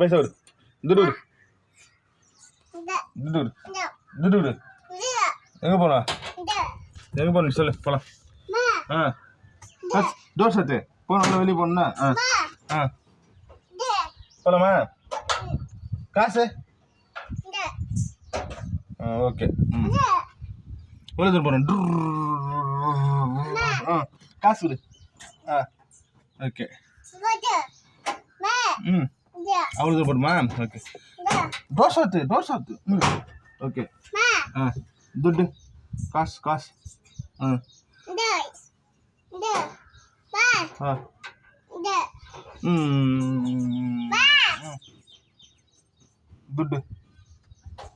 பைசா விடு துடு விடு துடு விடு துடு விடு எங்கே போனா எங்கே போன சொல்லு போகலாம் டோர் சாத்து போன வெளியே போகணுன்னா போகலாமா காசு ஓகே எவ்வளோ தூரம் போகிறேன் காசு விடு ஓகே அவ்வளோ தூரம் போடுமா ஓகே டோர் சாத்து ஓகே துட்டு காசு துட்டு